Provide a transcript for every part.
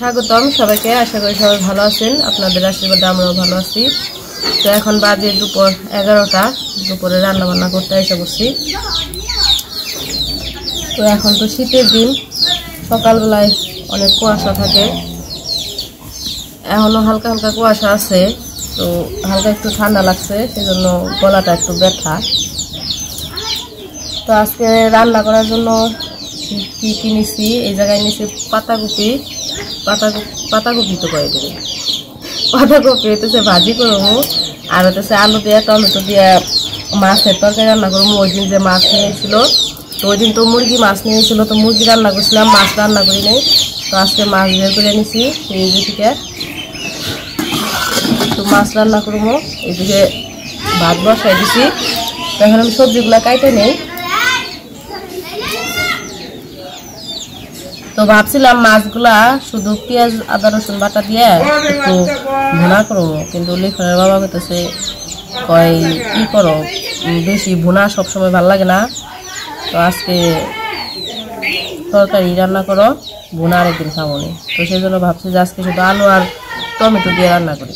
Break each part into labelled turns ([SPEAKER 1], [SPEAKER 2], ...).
[SPEAKER 1] স্বাগতম সবাইকে। আশা করি সবাই ভালো আছেন। আপনাদের আশীর্বাদে আমরাও ভালো আছি। তো এখন বাজে দুপুর 11টা। দুপুরে রান্না বান্না করতে এসে পড়ছি। তো এখন তো শীতের দিন, সকালবেলায় অনেক কুয়াশা থাকে, এখনো হালকা হালকা কুয়াশা আছে। তো হালকা একটু ঠান্ডা লাগছে, সেজন্য গলাটা একটু ব্যথা। তো আজকে রান্না করার জন্য কি কিনেছি, এই জায়গায় নিয়েছি পাতাকপি। পাতাকপি তো করে দেবে, পাতাকপি হইতেছে ভাজি করবো, আর হইতেছে আলু দিয়ে টমেটো দিয়ে মাছের তরকারি রান্না করবো। ওই দিন যে মাছ নিয়েছিল, তো ওই দিন তো মুরগি মাছ নিয়েছিল, তো মুরগি রান্না করছিলাম, মাছ রান্না করি নাই। তো আজকে মাছ বের করে নিছি এই দিকে, তো মাছ রান্না করবো। এইদিকে ভাত বসাই দিছি। তো এখন আমি সবজিগুলা কাইটে নেই। তো ভাবছিলাম মাছগুলা শুধু পেঁয়াজ আদা রসুন বাটা দিয়ে একটু ভুনা করবো, কিন্তু লিখনের বাবা কইতেছে কয় কি করো, বেশি ভুনা সবসময় ভালো লাগে না, তো আজকে তরকারি রান্না করো, ভুনা আরেকদিন খাবো নি। তো সেই জন্য ভাবছি যে আজকে শুধু আলু আর টমেটো দিয়ে রান্না করি।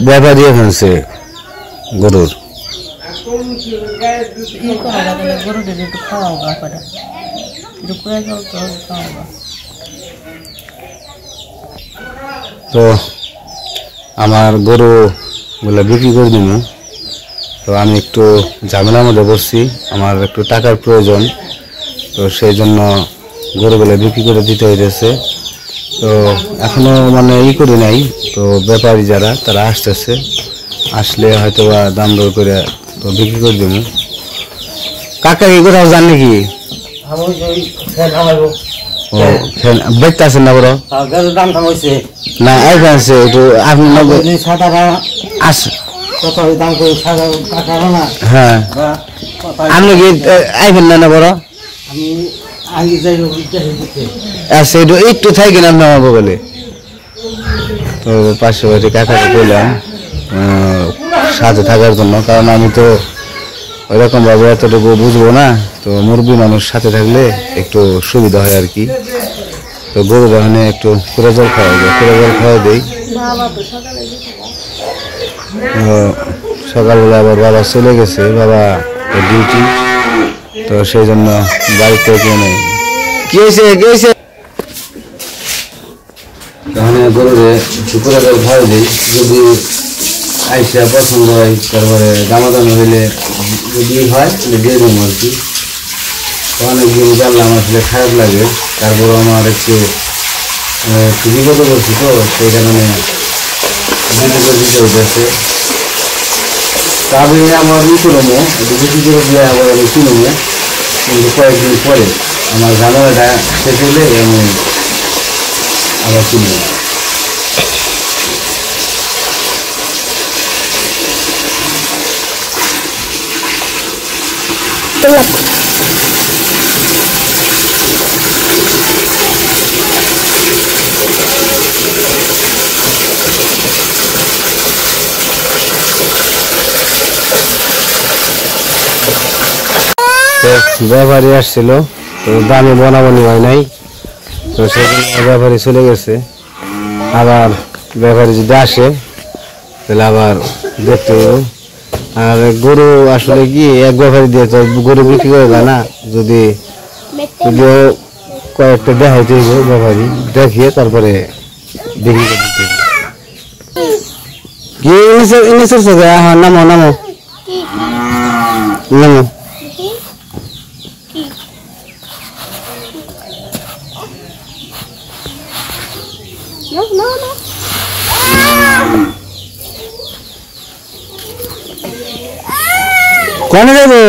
[SPEAKER 2] ব্যাপারী এখানছে গরুর
[SPEAKER 1] একটু খাওয়াও ব্যাপারটা, একটু করে যাও তো খাওয়াবা।
[SPEAKER 2] তো আমার গরু গুলা বিক্রি করে দিব। তো আমি একটু ঝামেলার মধ্যে পড়ছি, আমার একটু টাকার প্রয়োজন, তো সেই জন্য গরুগুলো বিক্রি করে দিতে হইতেছে। তো এখনো মানে করি নাই। তো ব্যাপারী যারা তারা আসতেছে, আসলে হয়তো বা দাম দর করে তো বিক্রি করে দেবো। কাকা এই কোথাও যান নাকি? দেখতে আছেন না বড় না আছে একটু আপনি হ্যাঁ, আপনি কি আইবেন না বড়? আচ্ছা একটু একটু থাকেন আপনি আমার বলে। তো পার্শ্ববর্তী কাকাকে বললাম সাথে থাকার জন্য, কারণ আমি তো ওইরকম ভাবে এতটুকু বুঝবো না। তো মুরব্বী মানুষ সাথে থাকলে একটু সুবিধা হয় আর কি। তো গরু দহনে একটু কুড়ে জল খাওয়া যায়, কুড়ে জল খাওয়া দেই। সকালবেলা আবার বাবা চলে গেছে, বাবা ডিউটি, তো সেই জন্য বাড়িতে কেউ নেই। কি হয়েছে কি হয়েছে? তাহলে গরুরে কুড়ে জল খাওয়া দিই, যদি আইসা পছন্দ হয়, তারপরে দামাদামি হইলে যদি হয় তাহলে দিয়ে দেবো আর কি। অনেকদিন জানলাম আসলে খারাপ লাগে, তারপর আমার একটু বিপদে করছি, তো সেই কারণে দিতে হইতেছে। তবে আমার করবো একটু বেশি করে দিয়ে আবার আমি কিনবো, কিন্তু কয়েকদিন পরে আমার ঝামেলাটা শেষ হলে আমি আবার কিনবো। ব্যাপারী আসছিল, তো দামে বনাবনি হয় নাই, তো সেজন্য ব্যাপারী চলে গেছে। আবার ব্যাপারী যদি আসে তাহলে আবার দেখতে হবে। আর গরু আসলে কি এক ব্যাপারী দিয়ে তো গরু বিক্রি করে দেয় না, যদি যদিও কয়েকটা দেখাইতে হবে, ব্যাপারী দেখিয়ে তারপরে বিক্রি করে দিতে হবে। কি নামো নামো নামো। কনে যাবো?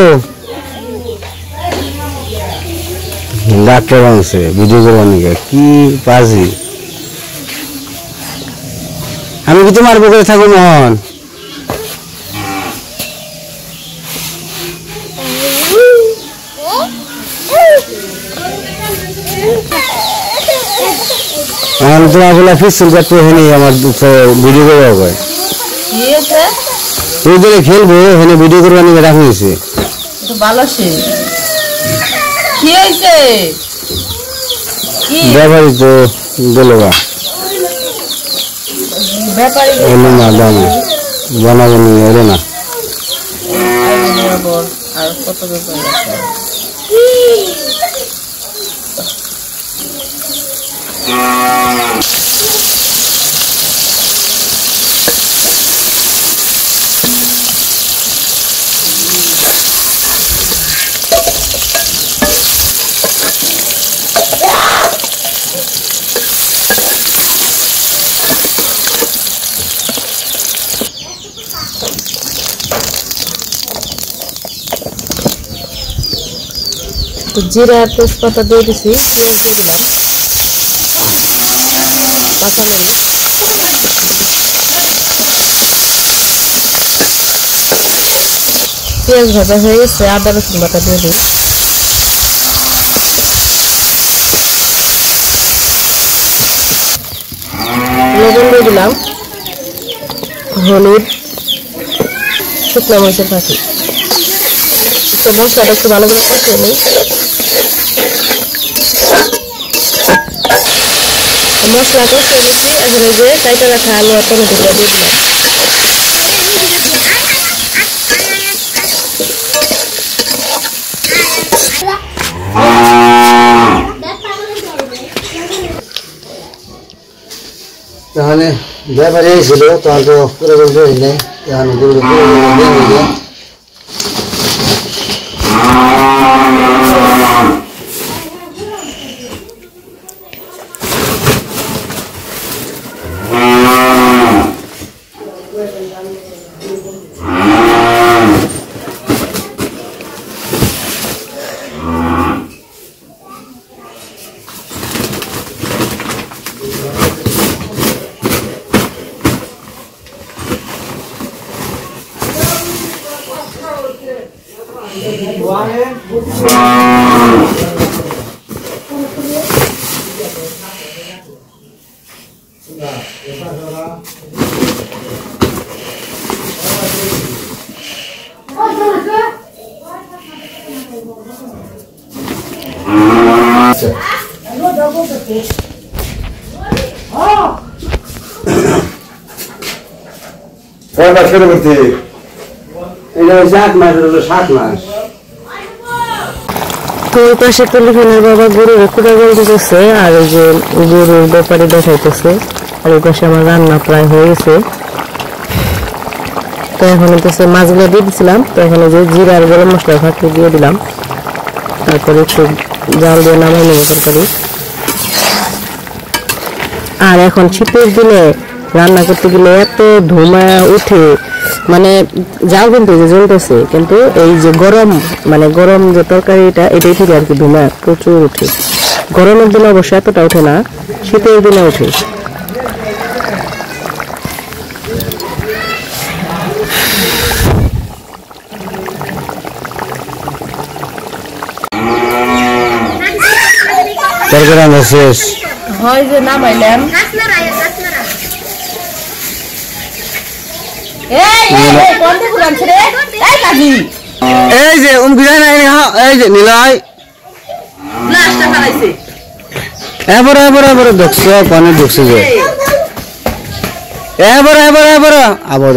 [SPEAKER 2] ডাক্তার আনছে ভিডিও করবার নাকি, কি পাজি আমি কি তোমার বুকে থাকবো মোহন? আমি তোমার বলে ফিসল কাটতে হয়নি আমার ভিডিও করে হয় তুই ধরে খেলবো এখানে ভিডিও করবার নিয়ে রাখা হয়েছে
[SPEAKER 1] তো ভালো সে কি হয়েছে
[SPEAKER 2] ব্যাপারই তো গেল বা
[SPEAKER 1] ব্যাপারী
[SPEAKER 2] এলো না দামি বানাবো নিয়ে এলো না
[SPEAKER 1] আর কত ব্যাপার জিরা তেজপাতা দিয়ে দিছি পেঁয়াজ দিয়ে দিলাম কাঁচামরিচ পেঁয়াজ ভাজা হয়ে গেছে আদা রসুন বাটা দিয়ে দিই লবণ দিয়ে দিলাম হলুদ শুকনো মরিচের ফাঁকি তো মশলাটা একটু ভালো করে কষিয়ে নিই মশলা কষিয়ে দিচ্ছি এখন এই যে কাইটা রাখা আলু আর টমেটোগুলো দিয়ে দিলাম
[SPEAKER 2] তাহলে ব্যাপারে ছিল তখন তো পুরো বলতে নেই এখন পুরো কয়টা শুরু করতে এটা 7 মাস হলো 7 মাস
[SPEAKER 1] তো ওই পাশে টেলিফোনের বাবা গরুর কুড়া বলতেছে আর এই যে গরুর ব্যাপারে দেখাইতেছে আর ওই পাশে আমার রান্না প্রায় হয়ে গেছে তো এখন হচ্ছে মাছগুলো দিয়ে দিছিলাম তো এখানে যে জিরা আর গরম মশলা ফাঁকি দিয়ে দিলাম তারপরে একটু জাল দিয়ে নামাই নেবো তরকারি আর এখন শীতের দিনে রান্না করতে গেলে এত ধোঁয়া উঠে মানে জাল কিন্তু যে জ্বলতেছে কিন্তু এই যে গরম মানে গরম যে তরকারিটা এটাই থেকে আর কি ধোঁয়া প্রচুর উঠে গরমের দিনে অবশ্য এতটা ওঠে না শীতের দিনে ওঠে
[SPEAKER 2] তরকারি আমরা শেষ
[SPEAKER 1] হয় যে নামাইলাম
[SPEAKER 2] এই যে এই যে নিলয় এবারে এবারে এবারে দেখছো পানি ঢুকছে যে এবারে এবারে এবারে আবার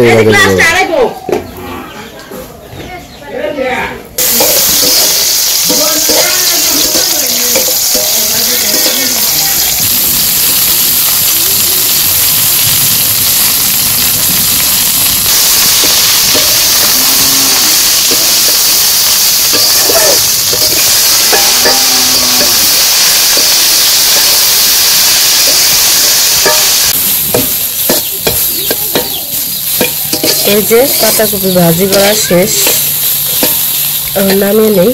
[SPEAKER 1] এই যে পাতাকপি ভাজি করা শেষ নামিয়ে নেই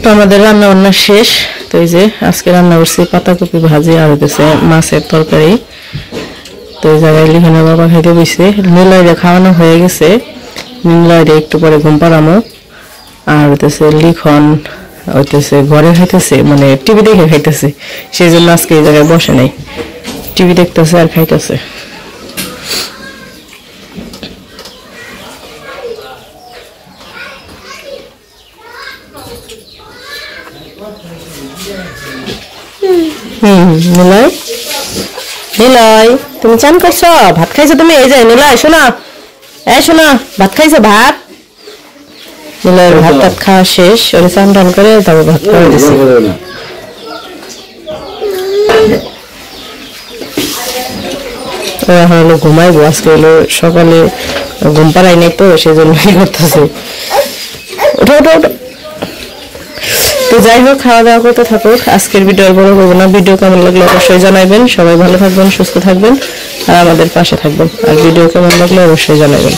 [SPEAKER 1] তো আমাদের রান্না বান্না শেষ। তো এই যে আজকে রান্না করছি পাতাকপি ভাজি আর হইতেছে মাছের তরকারি। তো এই জায়গায় লিখনের বাবা খাইতে বসে, নীলয়রে খাওয়ানো হয়ে গেছে, নীলয়রে একটু পরে ঘুম পাড়ামো। আর হইতেছে লিখন হইতেছে ঘরে খাইতেছে, মানে টিভি দেখে খাইতেছে, সেই জন্য আজকে এই জায়গায় বসে নাই, টিভি দেখতেছে আর খাইতেছে। নিলয়, নিলয় তুমি চান করছো, ভাত খাইছো তুমি? এই যে নিলয় শোনা, শোনা, ভাত খাইছো? ভাত নিলয়ের ভাত টাত খাওয়া শেষ, ওরে চান টান করে তারপর ভাত খাওয়া দিছি। এখন হলো ঘুমাইবো, আজকে হলো সকালে ঘুম পাড়াই নাই তো সেই জন্য করতেছে। ওঠো ওঠো ওঠো। তো যাই হোক, খাওয়া দাওয়া করতে থাকুক। আজকের ভিডিও আর বড় করবো না, ভিডিও কেমন লাগলো অবশ্যই জানাবেন। সবাই ভালো থাকবেন, সুস্থ থাকবেন আর আমাদের পাশে থাকবেন। আর ভিডিও কেমন লাগলো অবশ্যই জানাবেন।